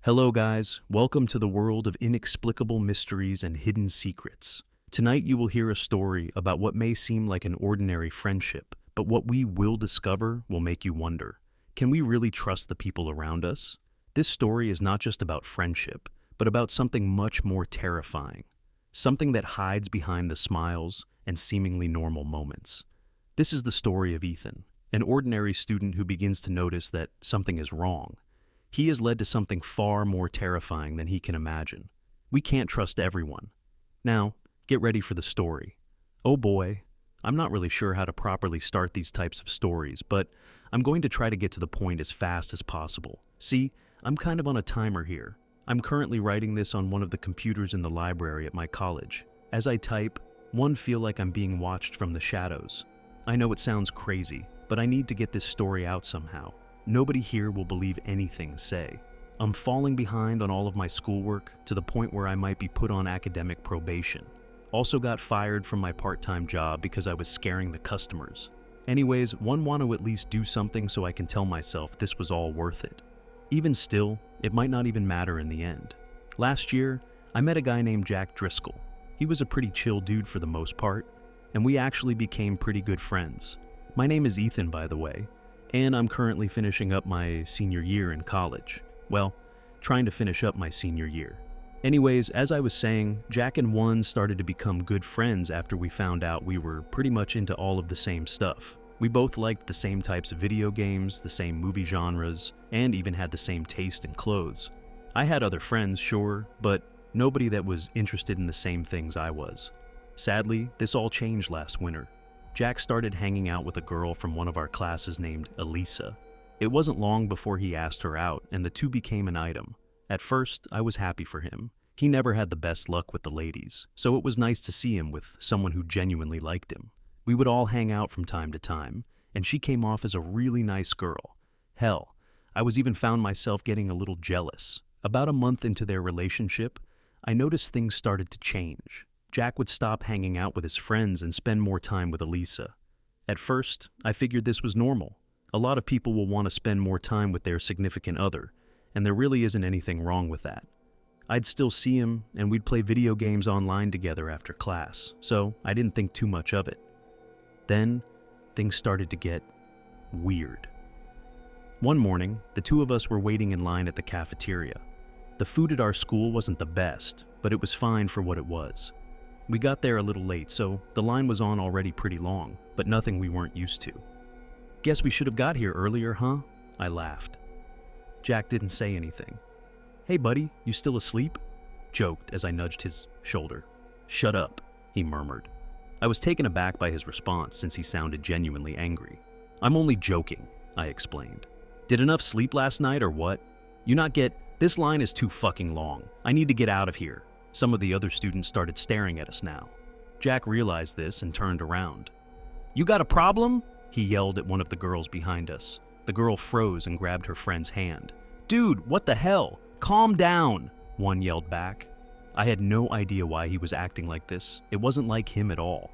Hello, guys. Welcome to the world of inexplicable mysteries and hidden secrets. Tonight, you will hear a story about what may seem like an ordinary friendship, but what we will discover will make you wonder. Can we really trust the people around us? This story is not just about friendship, but about something much more terrifying. Something that hides behind the smiles and seemingly normal moments. This is the story of Ethan, an ordinary student who begins to notice that something is wrong. He is led to something far more terrifying than he can imagine. We can't trust everyone. Now, get ready for the story. Oh boy, I'm not really sure how to properly start these types of stories, but I'm going to try to get to the point as fast as possible. See, I'm kind of on a timer here. I'm currently writing this on one of the computers in the library at my college. As I type, one feel like I'm being watched from the shadows. I know it sounds crazy, but I need to get this story out somehow. Nobody here will believe anything say. I'm falling behind on all of my schoolwork to the point where I might be put on academic probation. Also got fired from my part-time job because I was scaring the customers. Anyways, one want to at least do something so I can tell myself this was all worth it. Even still, it might not even matter in the end. Last year, I met a guy named Jack Driscoll. He was a pretty chill dude for the most part, and we actually became pretty good friends. My name is Ethan, by the way. And I'm currently finishing up my senior year in college. Well, trying to finish up my senior year. Anyways, as I was saying, Jack and one started to become good friends after we found out we were pretty much into all of the same stuff. We both liked the same types of video games, the same movie genres, and even had the same taste in clothes. I had other friends, sure, but nobody that was interested in the same things I was. Sadly, this all changed last winter. Jack started hanging out with a girl from one of our classes named Elisa. It wasn't long before he asked her out, and the two became an item. At first, I was happy for him. He never had the best luck with the ladies, so it was nice to see him with someone who genuinely liked him. We would all hang out from time to time, and she came off as a really nice girl. Hell, I was even found myself getting a little jealous. About a month into their relationship, I noticed things started to change. Jack would stop hanging out with his friends and spend more time with Elisa. At first, I figured this was normal. A lot of people will want to spend more time with their significant other, and there really isn't anything wrong with that. I'd still see him, and we'd play video games online together after class, so I didn't think too much of it. Then, things started to get weird. One morning, the two of us were waiting in line at the cafeteria. The food at our school wasn't the best, but it was fine for what it was. We got there a little late, so the line was on already pretty long, but nothing we weren't used to. Guess we should have got here earlier, huh? I laughed. Jack didn't say anything. Hey buddy, you still asleep? Joked as I nudged his shoulder. Shut up, he murmured. I was taken aback by his response since he sounded genuinely angry. I'm only joking, I explained. Did enough sleep last night or what? You not get, this line is too fucking long. I need to get out of here. Some of the other students started staring at us now. Jack realized this and turned around. You got a problem? He yelled at one of the girls behind us. The girl froze and grabbed her friend's hand. Dude, what the hell? Calm down, one yelled back. I had no idea why he was acting like this. It wasn't like him at all.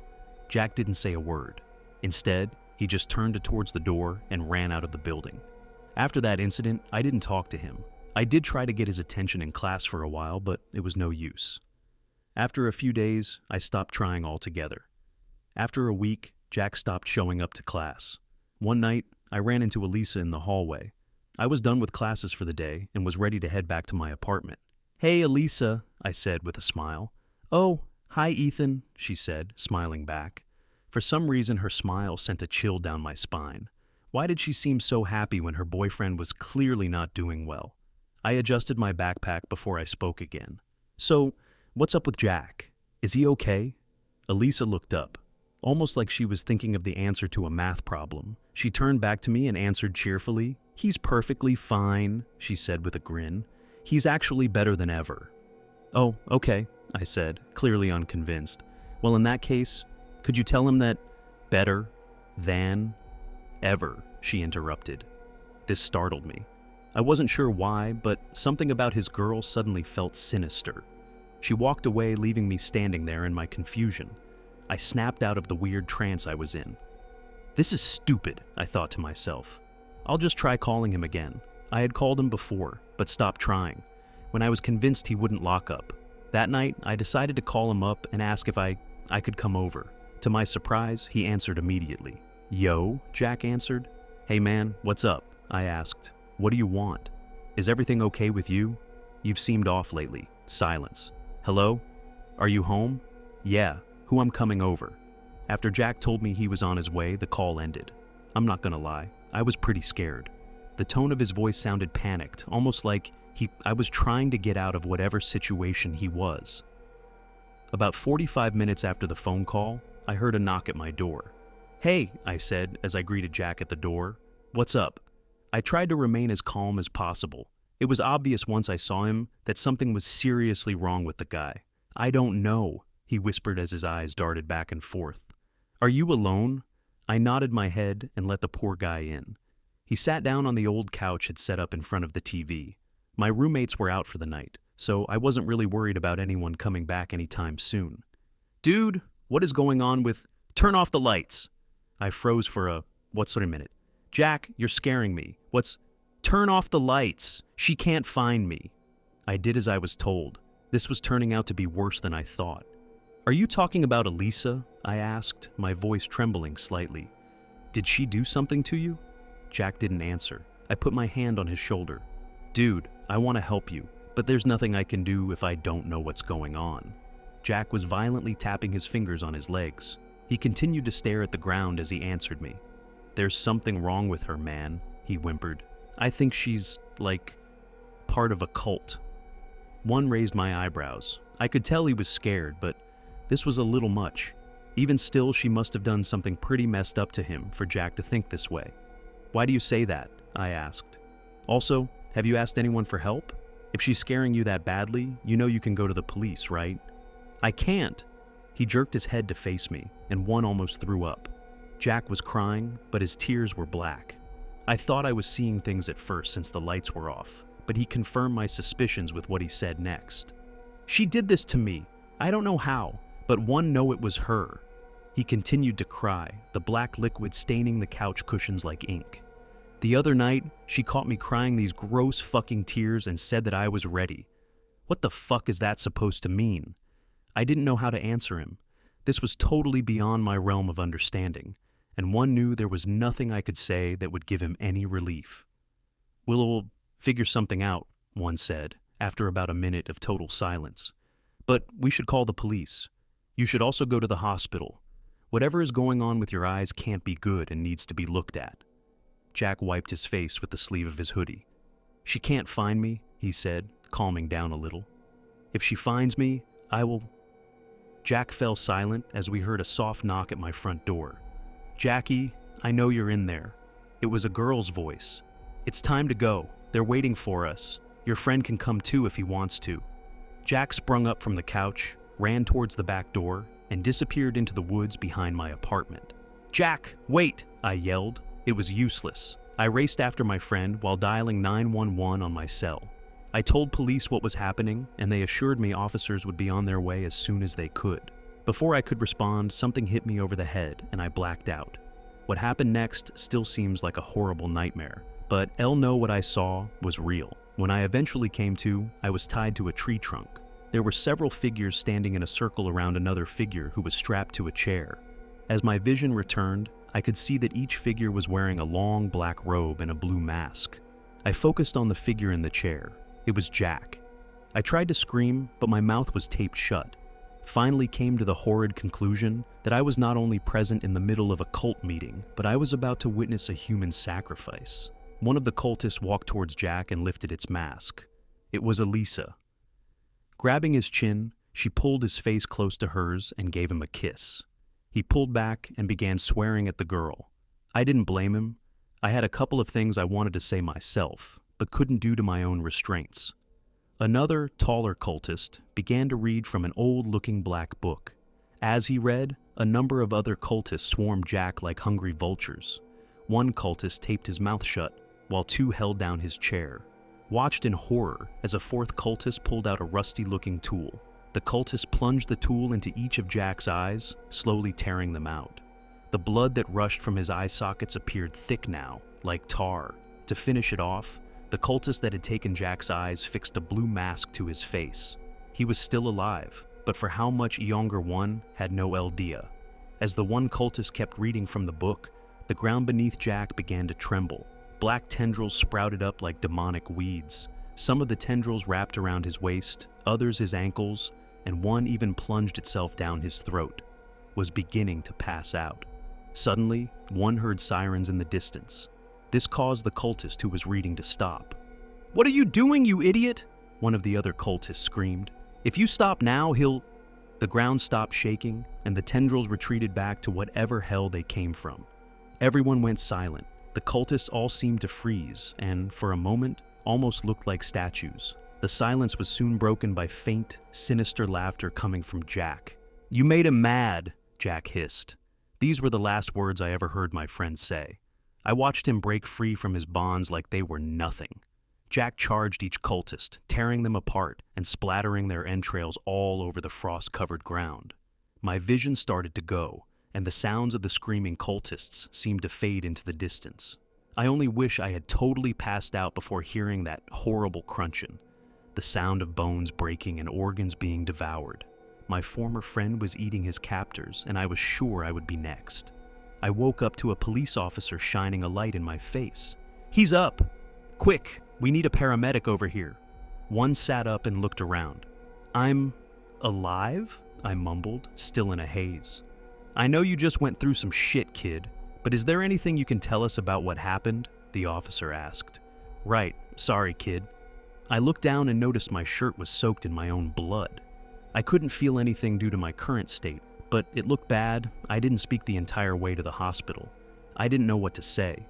Jack didn't say a word. Instead, he just turned towards the door and ran out of the building. After that incident, I didn't talk to him. I did try to get his attention in class for a while, but it was no use. After a few days, I stopped trying altogether. After a week, Jack stopped showing up to class. One night, I ran into Elisa in the hallway. I was done with classes for the day and was ready to head back to my apartment. Hey, Elisa, I said with a smile. Oh, hi, Ethan, she said, smiling back. For some reason, her smile sent a chill down my spine. Why did she seem so happy when her boyfriend was clearly not doing well? I adjusted my backpack before I spoke again. So, what's up with Jack? Is he okay? Elisa looked up, almost like she was thinking of the answer to a math problem. She turned back to me and answered cheerfully. He's perfectly fine, she said with a grin. He's actually better than ever. Oh, okay, I said, clearly unconvinced. Well, in that case, could you tell him that better than ever, she interrupted. This startled me. I wasn't sure why, but something about his girl suddenly felt sinister. She walked away, leaving me standing there in my confusion. I snapped out of the weird trance I was in. This is stupid, I thought to myself. I'll just try calling him again. I had called him before, but stopped trying. when I was convinced he wouldn't lock up. That night, I decided to call him up and ask if I could come over. To my surprise, he answered immediately. "Yo," Jack answered. "Hey man, what's up?" I asked. "What do you want? Is everything okay with you? You've seemed off lately." Silence. "Hello? Are you home?" "Yeah. Who I'm coming over." After Jack told me he was on his way, the call ended. I'm not gonna lie, I was pretty scared. The tone of his voice sounded panicked, almost like I was trying to get out of whatever situation he was. About 45 minutes after the phone call, I heard a knock at my door. "Hey," I said as I greeted Jack at the door. "What's up?" I tried to remain as calm as possible. It was obvious once I saw him that something was seriously wrong with the guy. "I don't know," he whispered as his eyes darted back and forth. "Are you alone?" I nodded my head and let the poor guy in. He sat down on the old couch had set up in front of the TV. My roommates were out for the night, so I wasn't really worried about anyone coming back anytime soon. "Dude, what is going on with— Turn off the lights!" I froze for a— What's a minute? "Jack, you're scaring me. Turn off the lights! She can't find me." I did as I was told. This was turning out to be worse than I thought. "Are you talking about Elisa?" I asked, my voice trembling slightly. "Did she do something to you?" Jack didn't answer. I put my hand on his shoulder. "Dude, I want to help you, but there's nothing I can do if I don't know what's going on." Jack was violently tapping his fingers on his legs. He continued to stare at the ground as he answered me. "There's something wrong with her, man," he whimpered. "I think she's, part of a cult." One raised my eyebrows. I could tell he was scared, but this was a little much. Even still, she must have done something pretty messed up to him for Jack to think this way. "Why do you say that?" I asked. "Also, have you asked anyone for help? If she's scaring you that badly, you know you can go to the police, right?" "I can't." He jerked his head to face me, and one almost threw up. Jack was crying, but his tears were black. I thought I was seeing things at first since the lights were off, but he confirmed my suspicions with what he said next. "She did this to me. I don't know how, but one know it was her." He continued to cry, the black liquid staining the couch cushions like ink. "The other night, she caught me crying these gross fucking tears and said that I was ready. What the fuck is that supposed to mean?" I didn't know how to answer him. This was totally beyond my realm of understanding, and one knew there was nothing I could say that would give him any relief. We'll figure something out," one said, after about a minute of total silence. "But we should call the police. You should also go to the hospital. Whatever is going on with your eyes can't be good and needs to be looked at." Jack wiped his face with the sleeve of his hoodie. "She can't find me," he said, calming down a little. "If she finds me, I will—" Jack fell silent as we heard a soft knock at my front door. "Jackie, I know you're in there." It was a girl's voice. "It's time to go. They're waiting for us. Your friend can come too if he wants to." Jack sprung up from the couch, ran towards the back door, and disappeared into the woods behind my apartment. "Jack, wait!" I yelled. It was useless. I raced after my friend while dialing 911 on my cell. I told police what was happening, and they assured me officers would be on their way as soon as they could. Before I could respond, something hit me over the head, and I blacked out. What happened next still seems like a horrible nightmare, but I'll know what I saw was real. When I eventually came to, I was tied to a tree trunk. There were several figures standing in a circle around another figure who was strapped to a chair. As my vision returned, I could see that each figure was wearing a long black robe and a blue mask. I focused on the figure in the chair. It was Jack. I tried to scream, but my mouth was taped shut. Finally came to the horrid conclusion that I was not only present in the middle of a cult meeting, but I was about to witness a human sacrifice. One of the cultists walked towards Jack and lifted its mask. It was Elisa. Grabbing his chin, she pulled his face close to hers and gave him a kiss. He pulled back and began swearing at the girl. I didn't blame him. I had a couple of things I wanted to say myself, but couldn't due to my own restraints. Another, taller cultist began to read from an old-looking black book. As he read, a number of other cultists swarmed Jack like hungry vultures. One cultist taped his mouth shut, while two held down his chair. Watched in horror as a fourth cultist pulled out a rusty-looking tool. The cultist plunged the tool into each of Jack's eyes, slowly tearing them out. The blood that rushed from his eye sockets appeared thick now, like tar. To finish it off, The cultist that had taken Jack's eyes fixed a blue mask to his face. He was still alive, but for how much Younger One had no idea. As the one cultist kept reading from the book, the ground beneath Jack began to tremble. Black tendrils sprouted up like demonic weeds. Some of the tendrils wrapped around his waist, others his ankles, and one even plunged itself down his throat. Was beginning to pass out. Suddenly, one heard sirens in the distance. This caused the cultist who was reading to stop. "What are you doing, you idiot?" one of the other cultists screamed. "If you stop now, he'll—" The ground stopped shaking, and the tendrils retreated back to whatever hell they came from. Everyone went silent. The cultists all seemed to freeze, and, for a moment, almost looked like statues. The silence was soon broken by faint, sinister laughter coming from Jack. "You made him mad," Jack hissed. These were the last words I ever heard my friend say. I watched him break free from his bonds like they were nothing. Jack charged each cultist, tearing them apart and splattering their entrails all over the frost-covered ground. My vision started to go, and the sounds of the screaming cultists seemed to fade into the distance. I only wish I had totally passed out before hearing that horrible crunching, the sound of bones breaking and organs being devoured. My former friend was eating his captors, and I was sure I would be next. I woke up to a police officer shining a light in my face. "He's up! Quick, we need a paramedic over here." One sat up and looked around. "I'm alive?" I mumbled, still in a haze. "I know you just went through some shit, kid, but is there anything you can tell us about what happened?" the officer asked. "Right, sorry, kid." I looked down and noticed my shirt was soaked in my own blood. I couldn't feel anything due to my current state, but it looked bad. I didn't speak the entire way to the hospital. I didn't know what to say.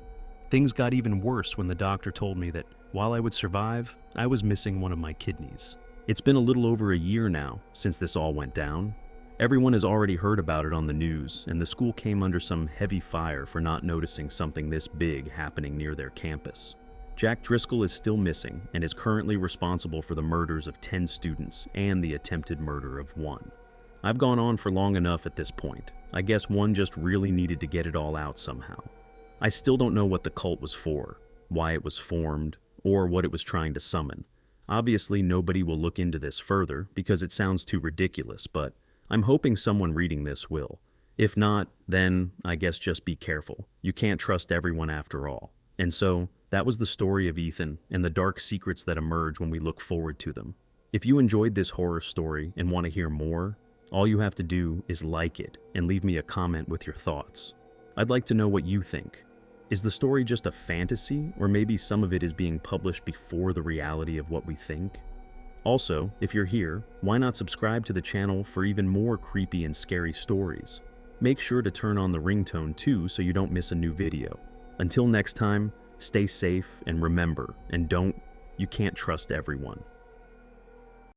Things got even worse when the doctor told me that while I would survive, I was missing one of my kidneys. It's been a little over a year now since this all went down. Everyone has already heard about it on the news, and the school came under some heavy fire for not noticing something this big happening near their campus. Jack Driscoll is still missing and is currently responsible for the murders of 10 students and the attempted murder of 1. I've gone on for long enough at this point. I guess one just really needed to get it all out somehow. I still don't know what the cult was for, why it was formed, or what it was trying to summon. Obviously, nobody will look into this further because it sounds too ridiculous, but I'm hoping someone reading this will. If not, then I guess just be careful. You can't trust everyone after all. And so, that was the story of Ethan and the dark secrets that emerge when we look forward to them. If you enjoyed this horror story and want to hear more, all you have to do is like it and leave me a comment with your thoughts. I'd like to know what you think. Is the story just a fantasy, or maybe some of it is being published before the reality of what we think? Also, if you're here, why not subscribe to the channel for even more creepy and scary stories? Make sure to turn on the ringtone too so you don't miss a new video. Until next time, stay safe and remember, you can't trust everyone.